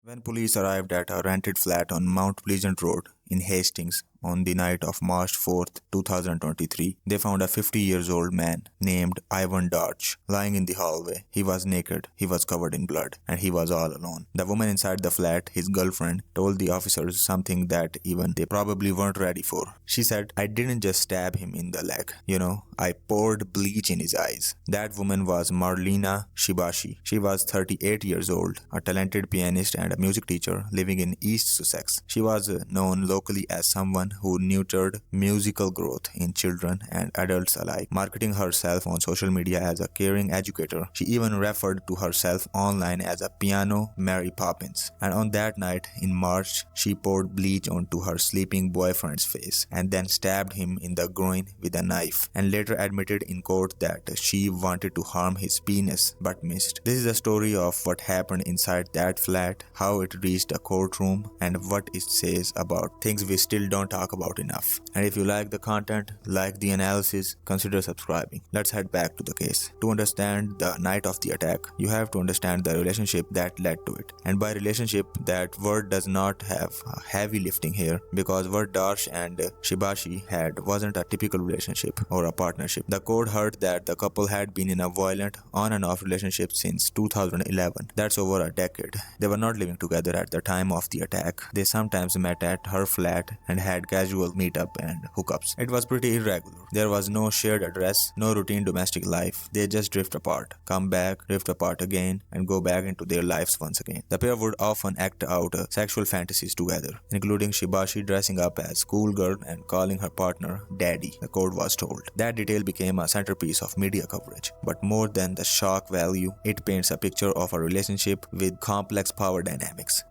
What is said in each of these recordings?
When police arrived at a rented flat on Mount Pleasant Road in Hastings on the night of March 4th, 2023, they found a 50-year-old man named Ivan Darch lying in the hallway. He was naked, he was covered in blood, and he was all alone. The woman inside the flat, his girlfriend, told the officers something that even they probably weren't ready for. She said, "I didn't just stab him in the leg. I poured bleach in his eyes." That woman was Marlena Shiibashi. She was 38 years old, a talented pianist and a music teacher living in East Sussex. She was known locally as someone who nurtured musical growth in children and adults alike, marketing herself on social media as a caring educator. She even referred to herself online as a piano Mary Poppins. And on that night in March, she poured bleach onto her sleeping boyfriend's face and then stabbed him in the groin with a knife, and later admitted in court that she wanted to harm his penis but missed. This is a story of what happened inside that flat, how it reached a courtroom, and what it says about things we still don't talk about enough. And if you like the content, like the analysis, consider subscribing. Let's head back to the case. To understand the night of the attack, you have to understand the relationship that led to it. And by relationship, that word does not have a heavy lifting here, because what Darsh and Shiibashi had wasn't a typical relationship or a partnership. The court heard that the couple had been in a violent on and off relationship since 2011. That's over a decade. They were not living together at the time of the attack. They sometimes met at her flat and had casual meetup and hookups. It was pretty irregular. There was no shared address, no routine domestic life. They just drift apart, come back, drift apart again, and go back into their lives once again. The pair would often act out sexual fantasies together, including Shiibashi dressing up as schoolgirl and calling her partner daddy, the court was told. That detail became a centerpiece of media coverage. But more than the shock value, it paints a picture of a relationship with complex power dynamics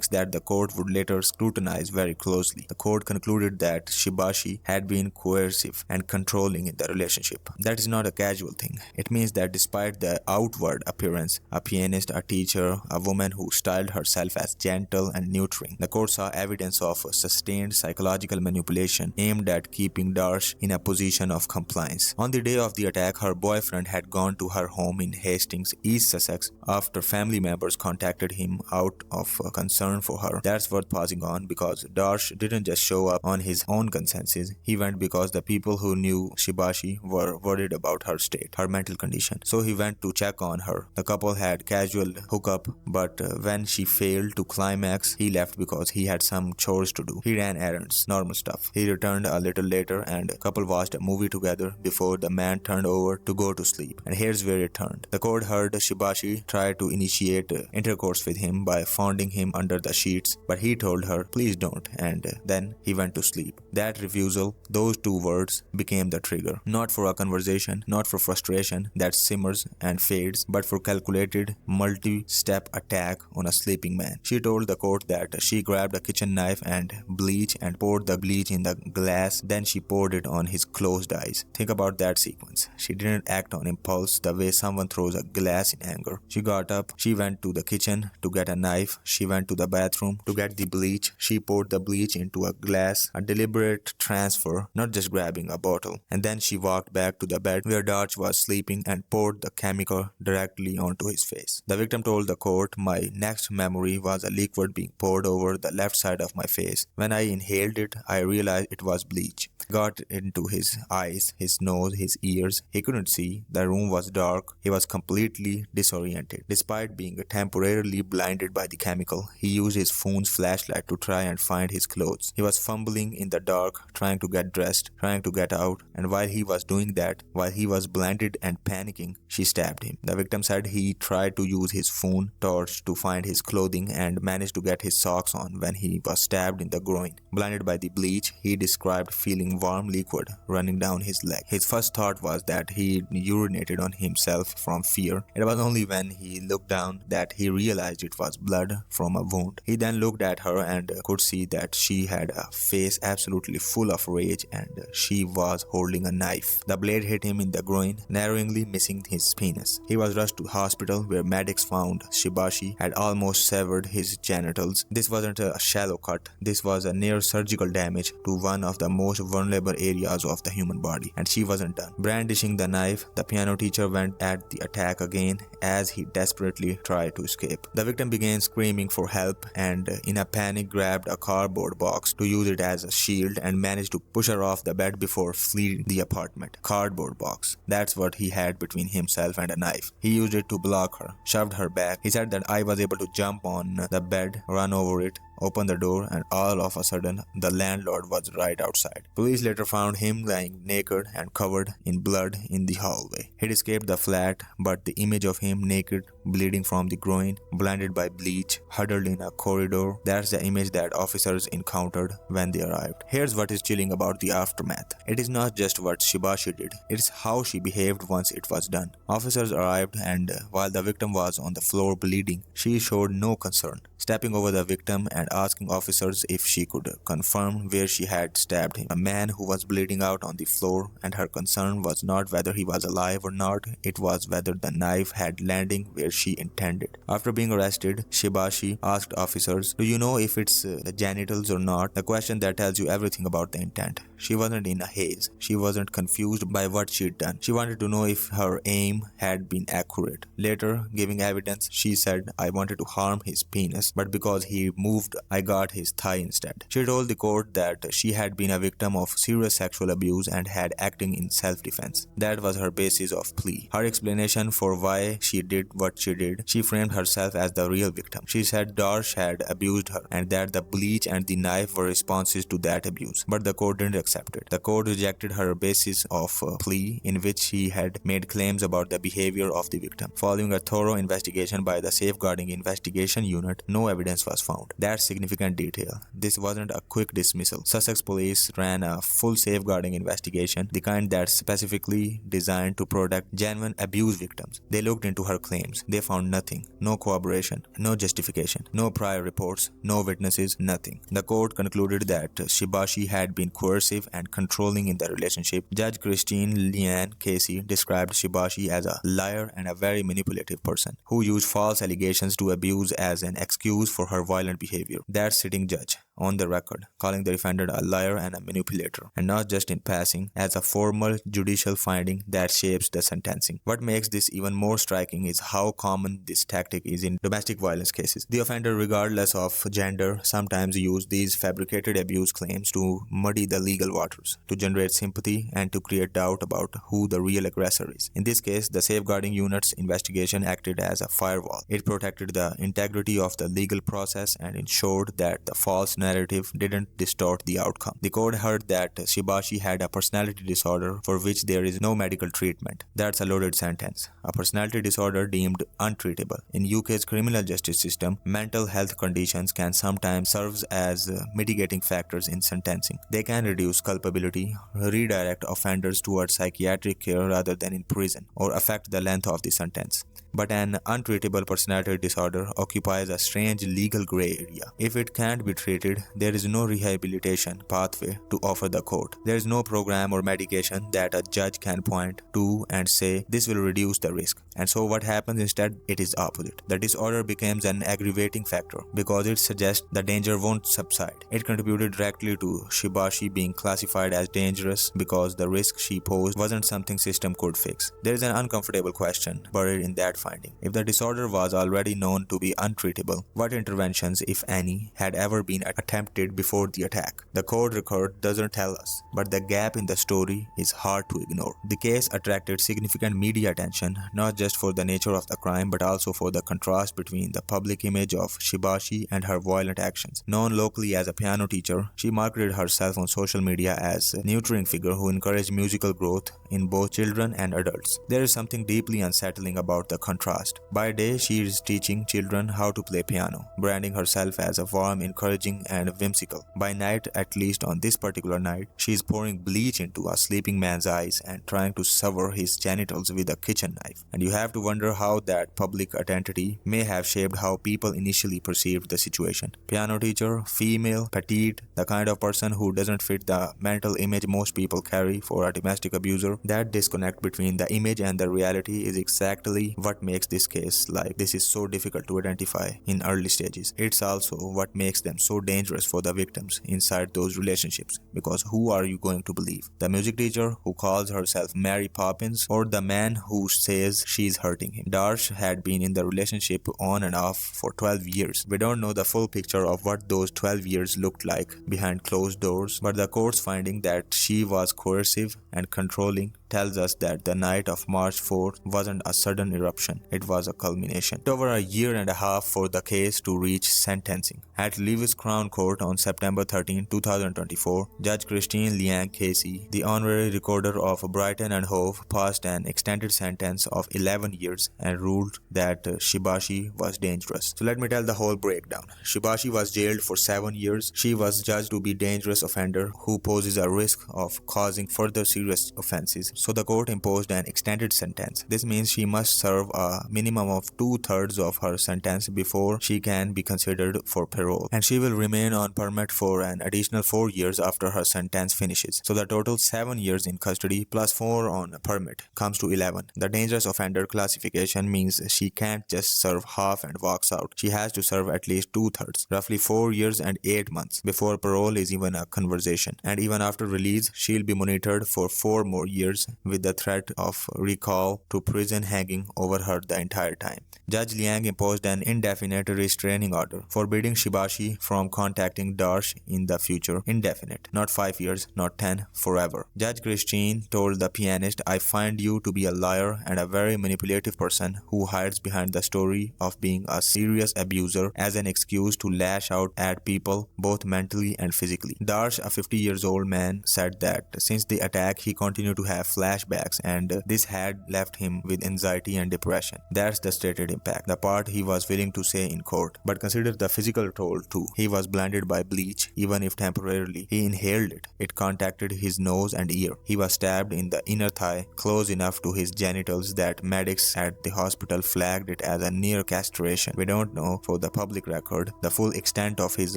that the court would later scrutinize very closely. The court concluded that Shiibashi had been coercive and controlling in the relationship. That is not a casual thing. It means that despite the outward appearance, a pianist, a teacher, a woman who styled herself as gentle and nurturing, the court saw evidence of sustained psychological manipulation aimed at keeping Darsh in a position of compliance. On the day of the attack, her boyfriend had gone to her home in Hastings, East Sussex, after family members contacted him out of concern for her. That's worth pausing on, because Darsh didn't just show up on his own consensus. He went because the people who knew Shiibashi were worried about her state, her mental condition. So he went to check on her. The couple had casual hookup, but when she failed to climax, he left because he had some chores to do. He ran errands, normal stuff. He returned a little later and the couple watched a movie together before the man turned over to go to sleep. And here's where it turned. The court heard Shiibashi try to initiate intercourse with him by fondling him under the sheets, but he told her, "Please don't," and then he went to sleep. That refusal, those two words, became the trigger. Not for a conversation, not for frustration that simmers and fades, but for calculated, multi-step attack on a sleeping man. She told the court that she grabbed a kitchen knife and bleach and poured the bleach in the glass, then she poured it on his closed eyes. Think about that sequence. She didn't act on impulse the way someone throws a glass in anger. She got up, she went to the kitchen to get a knife, she went to the bathroom to get the bleach, she poured the bleach into a glass, a deliberate transfer, not just grabbing a bottle. And then she walked back to the bed where Darch was sleeping and poured the chemical directly onto his face. The victim told the court, "My next memory was a liquid being poured over the left side of my face. When I inhaled it, I realized it was bleach. Got into his eyes, his nose, his ears. He couldn't see. The room was dark. He was completely disoriented. Despite being temporarily blinded by the chemical, he used his phone's flashlight to try and find his clothes. He was fumbling in the dark, trying to get dressed, trying to get out, and while he was doing that, while he was blinded and panicking, she stabbed him." The victim said he tried to use his phone torch to find his clothing and managed to get his socks on when he was stabbed in the groin. Blinded by the bleach, he described feeling warm liquid running down his leg. His first thought was that he urinated on himself from fear. It was only when he looked down that he realized it was blood from a wound. He then looked at her and could see that but she had a face absolutely full of rage and she was holding a knife. The blade hit him in the groin, narrowly missing his penis. He was rushed to hospital where medics found Shiibashi had almost severed his genitals. This wasn't a shallow cut, this was a near surgical damage to one of the most vulnerable areas of the human body, and she wasn't done. Brandishing the knife, the piano teacher went at the attack again as he desperately tried to escape. The victim began screaming for help and in a panic grabbed a cardboard box to use it as a shield and managed to push her off the bed before fleeing the apartment. Cardboard box. That's what he had between himself and a knife. He used it to block her, shoved her back. He said that I was able to jump on the bed, run over it, open the door, and all of a sudden the landlord was right outside. Police later found him lying naked and covered in blood in the hallway. He'd escaped the flat, but the image of him naked, bleeding from the groin, blinded by bleach, huddled in a corridor, that's the image that officers encountered when they arrived. Here's what is chilling about the aftermath. It is not just what Shiibashi did, it's how she behaved once it was done. Officers arrived and while the victim was on the floor bleeding, she showed no concern, stepping over the victim and asking officers if she could confirm where she had stabbed him. A man who was bleeding out on the floor, and her concern was not whether he was alive or not, it was whether the knife had landing where she intended. After being arrested, Shiibashi asked officers, "Do you know if it's the genitals or not?" The question that tells you everything about the intent. She wasn't in a haze. She wasn't confused by what she'd done. She wanted to know if her aim had been accurate. Later, giving evidence, she said, "I wanted to harm his penis, but because he moved, I got his thigh instead." She told the court that she had been a victim of serious sexual abuse and had acting in self-defense. That was her basis of plea. Her explanation for why she did what she did, she framed herself as the real victim. She said Darsh had abused her and that the bleach and the knife were responses to that abuse. But the court didn't accept it. The court rejected her basis of plea, in which she had made claims about the behavior of the victim. Following a thorough investigation by the Safeguarding Investigation Unit, no evidence was found. That's significant detail. This wasn't a quick dismissal. Sussex police ran a full safeguarding investigation, the kind that's specifically designed to protect genuine abuse victims. They looked into her claims. They found nothing. No corroboration, no justification, no prior reports, no witnesses, nothing. The court concluded that Shiibashi had been coercive and controlling in the relationship. Judge Christine Leanne Casey described Shiibashi as a liar and a very manipulative person who used false allegations to abuse as an excuse for her violent behavior. That sitting judge, on the record, calling the defendant a liar and a manipulator, and not just in passing, as a formal judicial finding that shapes the sentencing. What makes this even more striking is how common this tactic is in domestic violence cases. The offender, regardless of gender, sometimes use these fabricated abuse claims to muddy the legal waters, to generate sympathy, and to create doubt about who the real aggressor is. In this case, the Safeguarding Unit's investigation acted as a firewall. It protected the integrity of the legal process and ensured that the false narrative didn't distort the outcome. The court heard that Shiibashi had a personality disorder for which there is no medical treatment. That's a loaded sentence. A personality disorder deemed untreatable. In UK's criminal justice system, mental health conditions can sometimes serve as mitigating factors in sentencing. They can reduce culpability, redirect offenders towards psychiatric care rather than in prison, or affect the length of the sentence. But an untreatable personality disorder occupies a strange legal gray area. If it can't be treated, there is no rehabilitation pathway to offer the court. There is no program or medication that a judge can point to and say, this will reduce the risk. And so what happens instead? It is opposite. The disorder becomes an aggravating factor because it suggests the danger won't subside. It contributed directly to Shiibashi being classified as dangerous because the risk she posed wasn't something system could fix. There is an uncomfortable question buried in that finding. If the disorder was already known to be untreatable, what interventions, if any, had ever been attempted before the attack? The court record doesn't tell us, but the gap in the story is hard to ignore. The case attracted significant media attention, not just for the nature of the crime, but also for the contrast between the public image of Shiibashi and her violent actions. Known locally as a piano teacher, she marketed herself on social media as a nurturing figure who encouraged musical growth in both children and adults. There is something deeply unsettling about the contrast. By day, she is teaching children how to play piano, branding herself as a warm, encouraging, and whimsical. By night, at least on this particular night, she is pouring bleach into a sleeping man's eyes and trying to sever his genitals with a kitchen knife. And you have to wonder how that public identity may have shaped how people initially perceived the situation. Piano teacher, female, petite, the kind of person who doesn't fit the mental image most people carry for a domestic abuser. That disconnect between the image and the reality is exactly what makes this case like this is so difficult to identify in early stages. It's also what makes them so dangerous for the victims inside those relationships, because who are you going to believe? The music teacher who calls herself Mary Poppins, or the man who says she's hurting him? Darsh had been in the relationship on and off for 12 years. We don't know the full picture of what those 12 years looked like behind closed doors, but the court's finding that she was coercive and controlling tells us that the night of March 4th wasn't a sudden eruption, it was a culmination. It took over a year and a half for the case to reach sentencing. At Lewis Crown Court on September 13, 2024, Judge Christine Liang Casey, the honorary recorder of Brighton and Hove, passed an extended sentence of 11 years and ruled that Shiibashi was dangerous. So let me tell the whole breakdown. Shiibashi was jailed for 7 years. She was judged to be a dangerous offender who poses a risk of causing further serious offenses. So the court imposed an extended sentence. This means she must serve a minimum of 2/3 of her sentence before she can be considered for parole. And she will remain on permit for an additional 4 years after her sentence finishes. So the total 7 years in custody plus 4 on permit comes to 11. The dangerous offender classification means she can't just serve half and walks out. She has to serve at least 2/3, roughly 4 years and 8 months before parole is even a conversation. And even after release, she'll be monitored for 4 more years with the threat of recall to prison hanging over her the entire time. Judge Liang imposed an indefinite restraining order, forbidding Shiibashi from contacting Darsh in the future. Indefinite, not 5 years, not 10, forever. Judge Christine told the pianist, "I find you to be a liar and a very manipulative person who hides behind the story of being a serious abuser as an excuse to lash out at people both mentally and physically." Darsh, a 50-year-old man, said that since the attack he continued to have flashbacks and this had left him with anxiety and depression. That's the stated impact, the part he was willing to say in court. But consider the physical toll too. He was blinded by bleach, even if temporarily. He inhaled it. It contacted his nose and ear. He was stabbed in the inner thigh, close enough to his genitals that medics at the hospital flagged it as a near castration. We don't know, for the public record, the full extent of his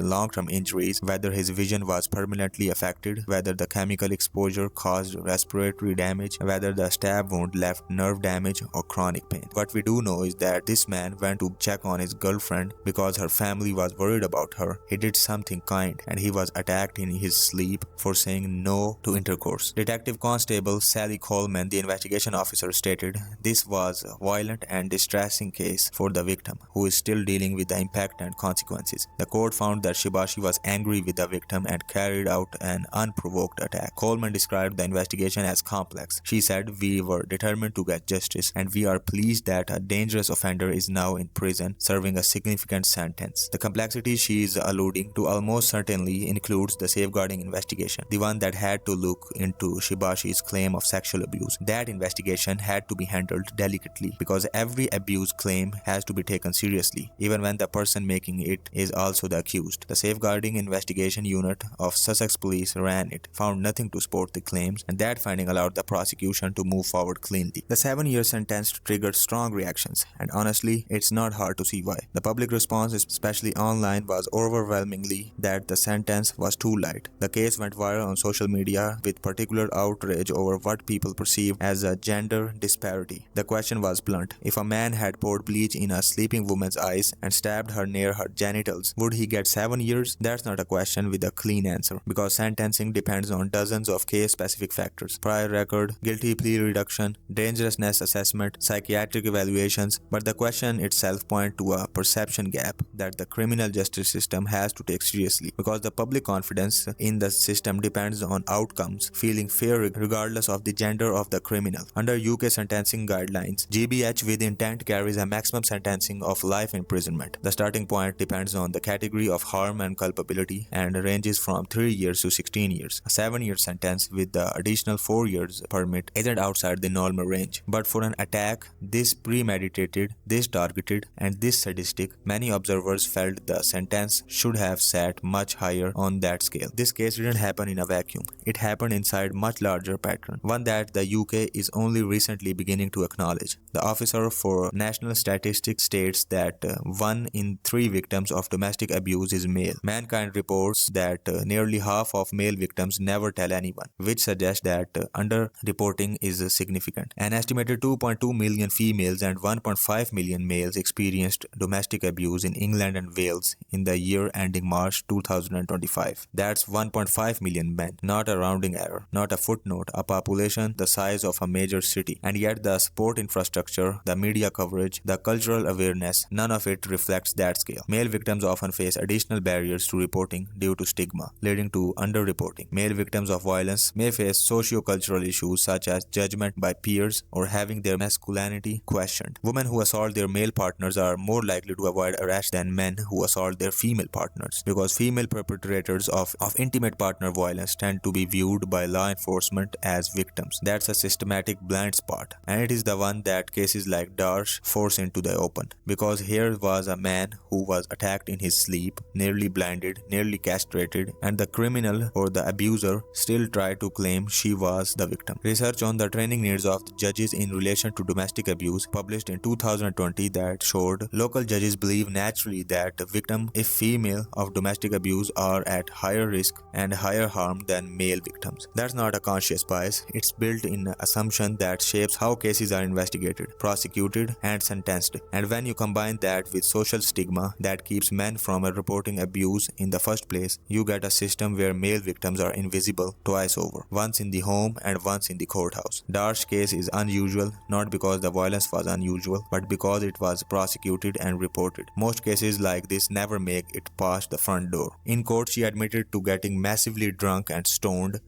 long-term injuries, whether his vision was permanently affected, whether the chemical exposure caused respiratory damage, whether the stab wound left nerve damage or chronic pain. What we do know is that this man went to check on his girlfriend because her family was worried about her. He did something kind and he was attacked in his sleep for saying no to intercourse. Detective Constable Sally Coleman, the investigation officer, stated this was a violent and distressing case for the victim, who is still dealing with the impact and consequences. The court found that Shiibashi was angry with the victim and carried out an unprovoked attack. Coleman described the investigation as complex. She said, "We were determined to get justice and we are pleased that a dangerous offender is now in prison serving a significant sentence." The complexity she is alluding to almost certainly includes the safeguarding investigation, the one that had to look into Shiibashi's claim of sexual abuse. That investigation had to be handled delicately because every abuse claim has to be taken seriously, even when the person making it is also the accused. The safeguarding investigation unit of Sussex Police ran it, found nothing to support the claims, and that finding allowed the prosecution to move forward cleanly. The 7-year sentence triggered strong reactions, and honestly, it's not hard to see why. The public response, especially online, was overwhelmingly that the sentence was too light. The case went viral on social media with particular outrage over what people perceive as a gender disparity. The question was blunt. If a man had poured bleach in a sleeping woman's eyes and stabbed her near her genitals, would he get 7 years? That's not a question with a clean answer, because sentencing depends on dozens of case-specific factors: prior record, guilty plea reduction, dangerousness assessment, psychiatric evaluations. But the question itself points to a perception gap that the criminal justice system has to take seriously, because the public confidence in the system depends on outcomes feeling fair regardless of the gender of the criminal. Under UK sentencing guidelines, GBH with intent carries a maximum sentencing of life imprisonment. The starting point depends on the category of harm and culpability and ranges from 3 years to 16 years. A 7-year sentence with the additional 4 years permit isn't outside the normal range. But for an attack this premeditated, this targeted, and this sadistic, many observers felt the sentence should have sat much higher on that scale. This case didn't happen in a vacuum. It happened inside much larger pattern, one that the UK is only recently beginning to acknowledge. knowledge. The Officer for National Statistics states that 1 in 3 victims of domestic abuse is male. Mankind reports that nearly half of male victims never tell anyone, which suggests that underreporting is significant. An estimated 2.2 million females and 1.5 million males experienced domestic abuse in England and Wales in the year ending March 2025. That's 1.5 million men, not a rounding error, not a footnote, a population the size of a major city. And yet the support infrastructure, the media coverage, the cultural awareness, none of it reflects that scale. Male victims often face additional barriers to reporting due to stigma, leading to underreporting. Male victims of violence may face socio-cultural issues such as judgment by peers or having their masculinity questioned. Women who assault their male partners are more likely to avoid arrest than men who assault their female partners, because female perpetrators of intimate partner violence tend to be viewed by law enforcement as victims. That's a systematic blind spot, and it is the one that cases like Darsh force into the open, because here was a man who was attacked in his sleep, nearly blinded, nearly castrated, and the criminal or the abuser still tried to claim she was the victim. Research on the training needs of the judges in relation to domestic abuse published in 2020 that showed local judges believe naturally that the victim, if female, of domestic abuse are at higher risk and higher harm than male victims. That's not a conscious bias, it's built-in assumption that shapes how cases are investigated, prosecuted, and sentenced. And when you combine that with social stigma that keeps men from reporting abuse in the first place, you get a system where male victims are invisible twice over, once in the home and once in the courthouse. Darsh's case is unusual not because the violence was unusual, but because it was prosecuted and reported. Most cases like this never make it past the front door. In court, she admitted to getting massively drunk and stoned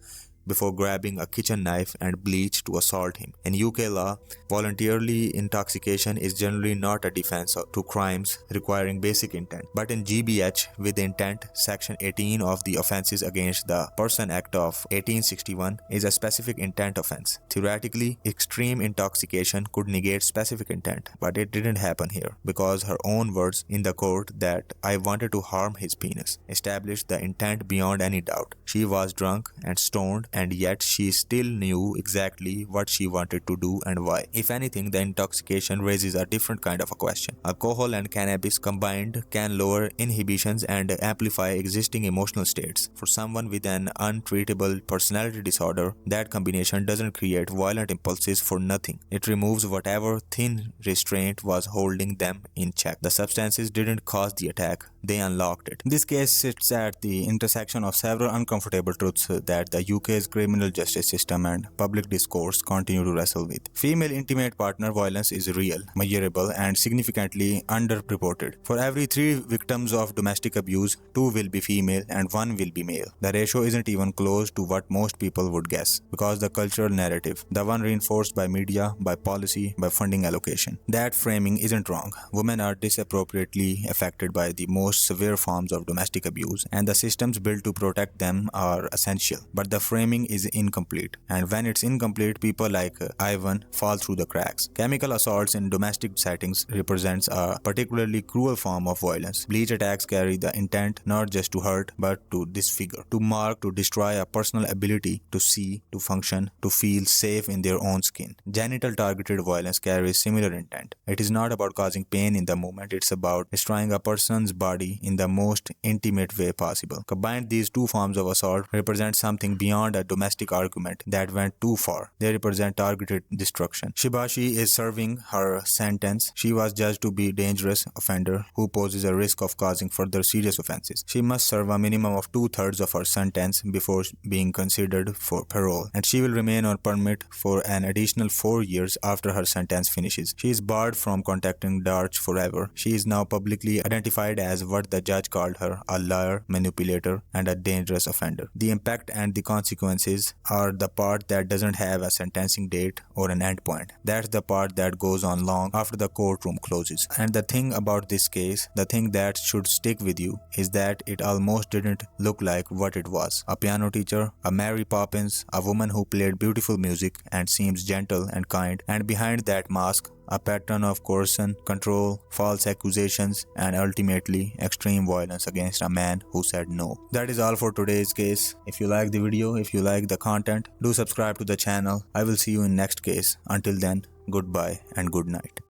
before grabbing a kitchen knife and bleach to assault him. In UK law, voluntarily intoxication is generally not a defense to crimes requiring basic intent. But in GBH, with intent, Section 18 of the Offences Against the Person Act of 1861 is a specific intent offence. Theoretically, extreme intoxication could negate specific intent, but it didn't happen here, because her own words in the court that "I wanted to harm his penis" established the intent beyond any doubt. She was drunk and stoned, and yet she still knew exactly what she wanted to do and why. If anything, the intoxication raises a different kind of a question. Alcohol and cannabis combined can lower inhibitions and amplify existing emotional states. For someone with an untreatable personality disorder, that combination doesn't create violent impulses for nothing. It removes whatever thin restraint was holding them in check. The substances didn't cause the attack, they unlocked it. This case sits at the intersection of several uncomfortable truths that the UK's criminal justice system and public discourse continue to wrestle with. Female intimate partner violence is real, measurable, and significantly underreported. For every 3 victims of domestic abuse, 2 will be female and 1 will be male. The ratio isn't even close to what most people would guess, because the cultural narrative, the one reinforced by media, by policy, by funding allocation, that framing isn't wrong. Women are disproportionately affected by the most severe forms of domestic abuse, and the systems built to protect them are essential. But the framing is incomplete, and when it's incomplete, people like Ivan fall through the cracks. Chemical assaults in domestic settings represents a particularly cruel form of violence. Bleach attacks carry the intent not just to hurt, but to disfigure, to mark, to destroy a personal ability to see, to function, to feel safe in their own skin. Genital targeted violence carries similar intent. It is not about causing pain in the moment, it's about destroying a person's body in the most intimate way possible. Combined, these 2 forms of assault represent something beyond a domestic argument that went too far. They represent targeted destruction. Shiibashi is serving her sentence. She was judged to be a dangerous offender who poses a risk of causing further serious offenses. She must serve a minimum of 2/3 of her sentence before being considered for parole, and she will remain on permit for an additional 4 years after her sentence finishes. She is barred from contacting Darch forever. She is now publicly identified as what the judge called her: a liar, manipulator, and a dangerous offender. The impact and the consequences are the part that doesn't have a sentencing date or an endpoint. That's the part that goes on long after the courtroom closes. And the thing about this case, the thing that should stick with you, is that it almost didn't look like what it was. A piano teacher, a Mary Poppins, a woman who played beautiful music and seems gentle and kind, and behind that mask, a pattern of coercion, control, false accusations, and ultimately extreme violence against a man who said no. That is all for today's case. If you like the video, if you like the content, do subscribe to the channel. I will see you in next case. Until then, goodbye and good night.